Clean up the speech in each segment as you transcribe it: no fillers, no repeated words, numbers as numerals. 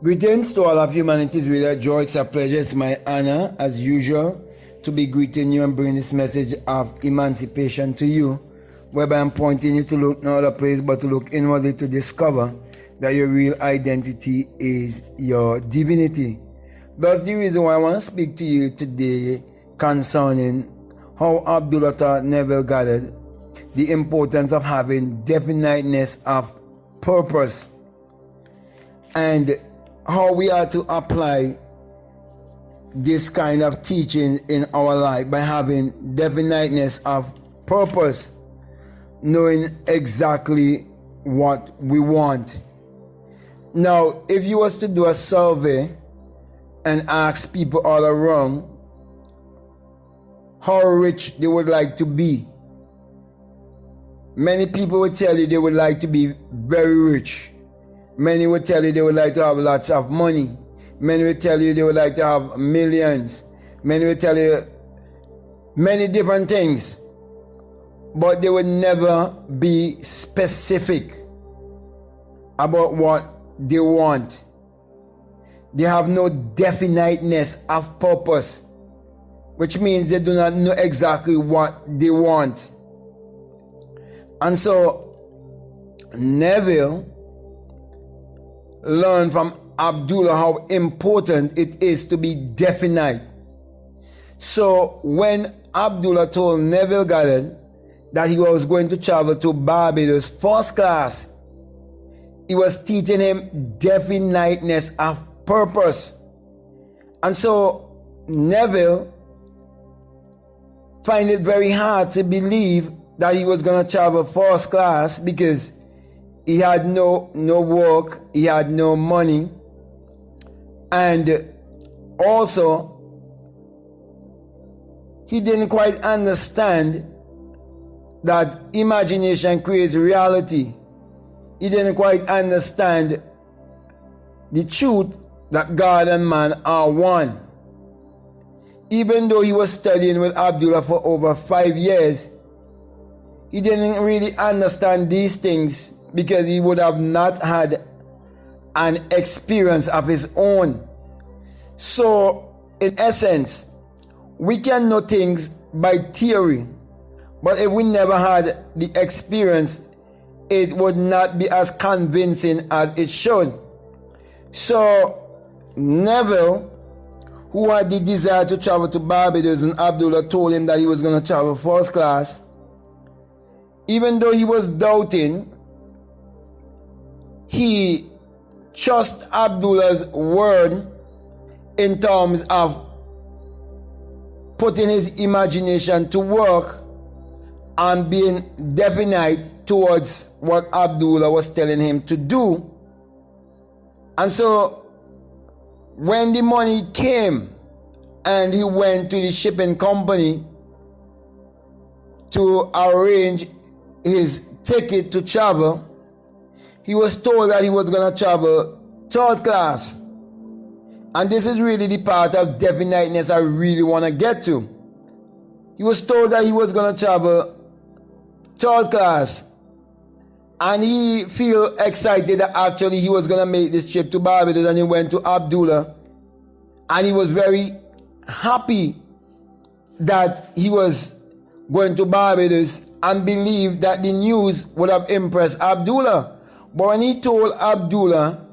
Greetings to all of humanity. It's really a joy, it's a pleasure, it's my honor as usual to be greeting you and bringing this message of emancipation to you, whereby I'm pointing you to look no other place but to look inwardly to discover that your real identity is your divinity. That's the reason why I want to speak to you today concerning how Abdullah taught Neville Goddard the importance of having definiteness of purpose and how we are to apply this kind of teaching in our life by having definiteness of purpose, knowing exactly what we want. Now, if you was to do a survey and ask people all around how rich they would like to be, many people would tell you they would like to be very rich. Many would tell you they would like to have lots of money. Many would tell you they would like to have millions. Many would tell you many different things. But they would never be specific about what they want. They have no definiteness of purpose, which means they do not know exactly what they want. And so Neville learned from Abdullah how important it is to be definite. So when Abdullah told Neville Goddard that he was going to travel to Barbados first class, he was teaching him definiteness of purpose. And so Neville find it very hard to believe that he was going to travel first class because he had no work, he had no money, and also he didn't quite understand that imagination creates reality. He didn't quite understand the truth that God and man are one. Even though he was studying with Abdullah for over 5 years, he didn't really understand these things because he would have not had an experience of his own. So, in essence, we can know things by theory, but if we never had the experience, it would not be as convincing as it should. So, Neville, who had the desire to travel to Barbados, and Abdullah told him that he was going to travel first class, even though he was doubting, he trusts Abdullah's word in terms of putting his imagination to work and being definite towards what Abdullah was telling him to do. And so when the money came and he went to the shipping company to arrange his ticket to travel, he was told that he was going to travel third class. And this is really the part of definiteness I really want to get to. He was told that he was going to travel third class. And he feel excited that actually he was going to make this trip to Barbados, and he went to Abdullah. And he was very happy that he was going to Barbados and believed that the news would have impressed Abdullah. But when he told Abdullah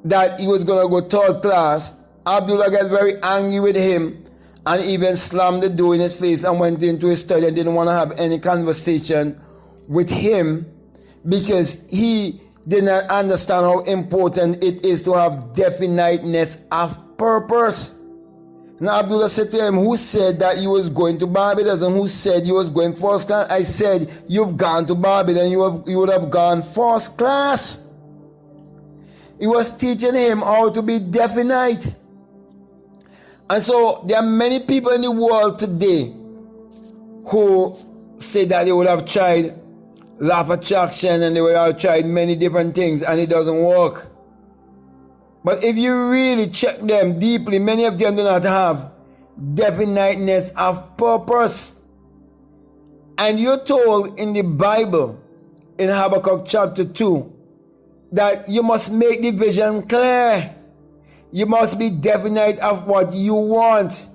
that he was going to go third class, Abdullah got very angry with him and even slammed the door in his face and went into his study and didn't want to have any conversation with him because he did not understand how important it is to have definiteness of purpose. Now Abdullah said to him, who said that you was going to Barbados and who said you was going first class? I said, you've gone to Barbados and you would have gone first class. He was teaching him how to be definite. And so there are many people in the world today who say that they would have tried law of attraction and they would have tried many different things and it doesn't work. But if you really check them deeply, many of them do not have definiteness of purpose. And you're told in the Bible, in Habakkuk chapter 2, that you must make the vision clear. You must be definite of what you want.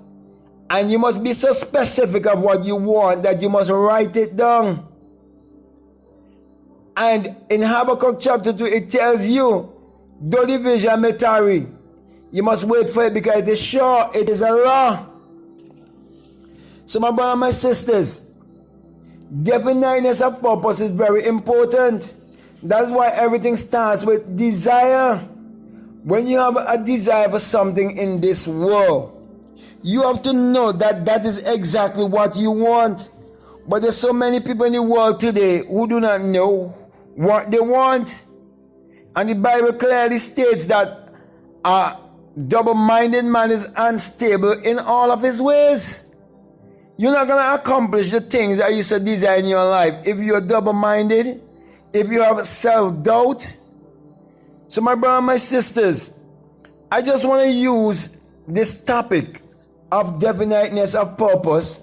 And you must be so specific of what you want that you must write it down. And in Habakkuk chapter 2, it tells you, though the vision may tarry, you must wait for it because it is sure, it is a law. So my brothers and my sisters, definiteness of purpose is very important. That's why everything starts with desire. When you have a desire for something in this world, you have to know that that is exactly what you want. But there's so many people in the world today who do not know what they want. And the Bible clearly states that a double-minded man is unstable in all of his ways. You're not going to accomplish the things that you should desire in your life if you're double-minded, if you have self-doubt. So my brothers and my sisters, I just want to use this topic of definiteness of purpose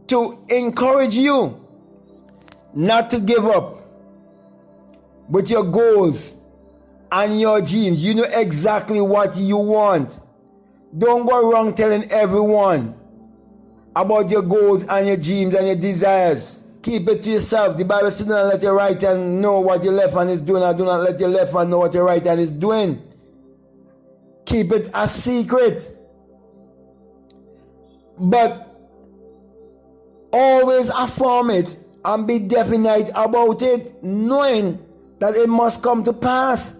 to encourage you not to give up with your goals and your dreams. You know exactly what you want. Don't go around telling everyone about your goals and your dreams and your desires. Keep it to yourself. The Bible says, do not let your right hand know what your left hand is doing, or do not let your left hand know what your right hand is doing. Keep it a secret. But always affirm it and be definite about it, knowing that it must come to pass.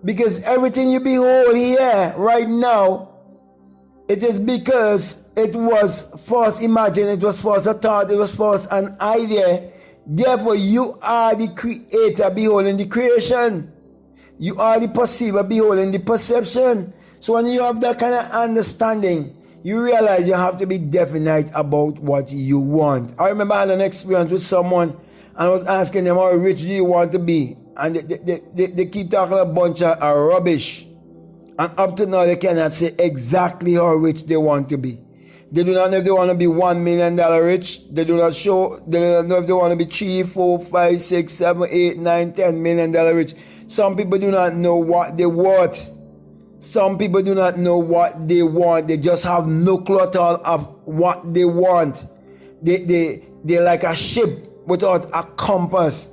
Because everything you behold here right now, it is because it was first imagined, it was first a thought, it was first an idea. Therefore, you are the creator beholding the creation. You are the perceiver beholding the perception. So when you have that kind of understanding, you realize you have to be definite about what you want. I remember I had an experience with someone and I was asking them, how rich do you want to be? And they keep talking a bunch of rubbish. And up to now, they cannot say exactly how rich they want to be. They do not know if they want to be $1 million rich. They do not know if they want to be 3, 4, 5, 6, 7, 8, 9, $10 million rich. Some people do not know what they want. Some people do not know what they want. They just have no clue at all of what they want. They're like a ship without a compass.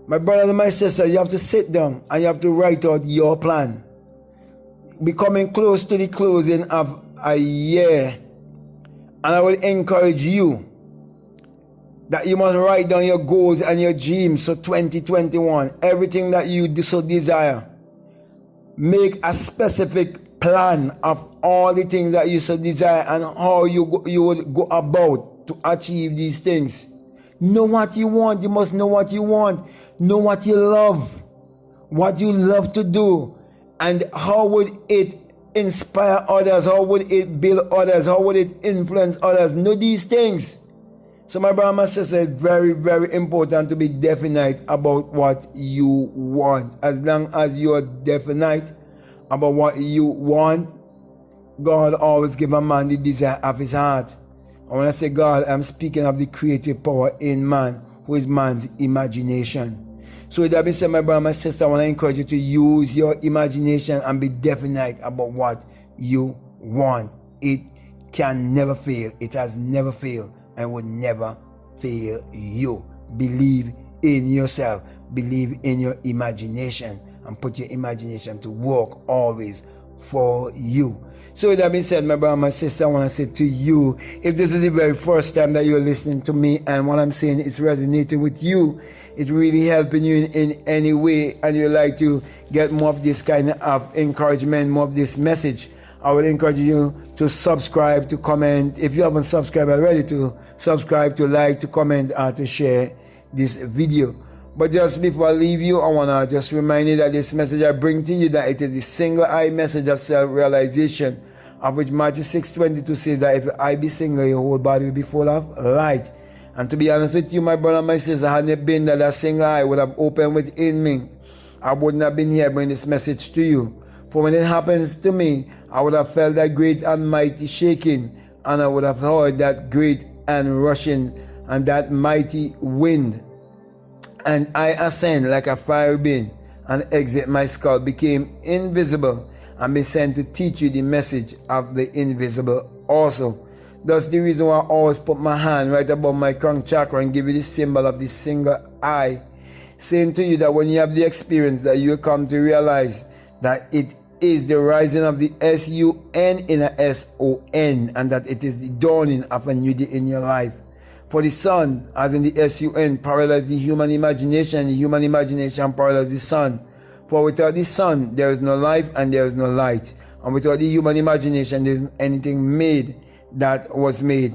My brother and my sister, you have to sit down and you have to write out your plan. Becoming close to the closing of a year. And I will encourage you that you must write down your goals and your dreams. So 2021, everything that you so desire. Make a specific plan of all the things that you so desire and how you would go about to achieve these things. Know what you want. You must know what you want. Know what you love to do, and how would it inspire others? How would it build others? How would it influence others? Know these things. So my brother and my sister, it's very, very important to be definite about what you want. As long as you are definite about what you want, God always gives a man the desire of his heart. And when I say God, I'm speaking of the creative power in man, who is man's imagination. So with that being said, my brother and my sister, I want to encourage you to use your imagination and be definite about what you want. It can never fail. It has never failed and will never fail you. Believe in yourself. Believe in your imagination and put your imagination to work always for you. So with that being said, my brother and my sister, I want to say to you, if this is the very first time that you're listening to me and what I'm saying is resonating with you, it's really helping you in any way, and you like to get more of this kind of encouragement, more of this message, I would encourage you to subscribe, to comment. If you haven't subscribed already, to subscribe, to like, to comment, or to share this video. But just before I leave you, I want to just remind you that this message I bring to you, that it is the single eye message of self-realization, of which Matthew 6:22 says that if your eye be single, your whole body will be full of light. And to be honest with you, my brother and my sister, hadn't it been that single eye would have opened within me, I wouldn't have been here bringing this message to you. For when it happens to me, I would have felt that great and mighty shaking, and I would have heard that great and rushing and that mighty wind. And I ascend like a fire being, and exit my skull became invisible, and been sent to teach you the message of the invisible also. That's the reason why I always put my hand right above my crown chakra and give you the symbol of the single eye, saying to you that when you have the experience, that you come to realize that it is the rising of the S-U-N in a S-O-N, and that it is the dawning of a new day in your life. For the sun, as in the S-U-N, parallels the human imagination, the human imagination parallels the sun. For without the sun, there is no life and there is no light. And without the human imagination, there isn't anything made that was made.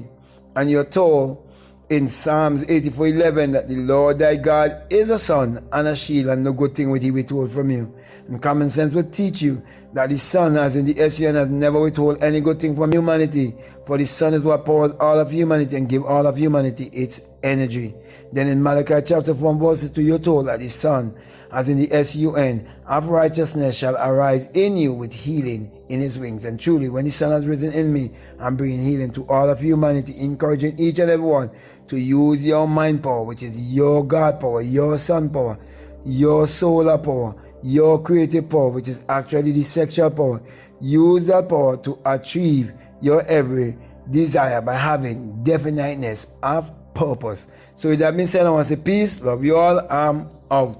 And you're told in Psalms 84:11 that the Lord thy God is a sun and a shield, and no good thing will he withhold from you. And common sense will teach you that the sun, as in the S-U-N, has never withhold any good thing from humanity. For the sun is what powers all of humanity and give all of humanity its energy. Then in Malachi chapter 4 verse 2, you're told that the sun, as in the S-U-N, of righteousness shall arise in you with healing in his wings. And truly, when the sun has risen in me, I'm bringing healing to all of humanity, encouraging each and every one to use your mind power, which is your God power, your sun power, your solar power, your creative power, which is actually the sexual power. Use that power to achieve your every desire by having definiteness of purpose. So with that being said, I want to say peace, love you all, I'm out.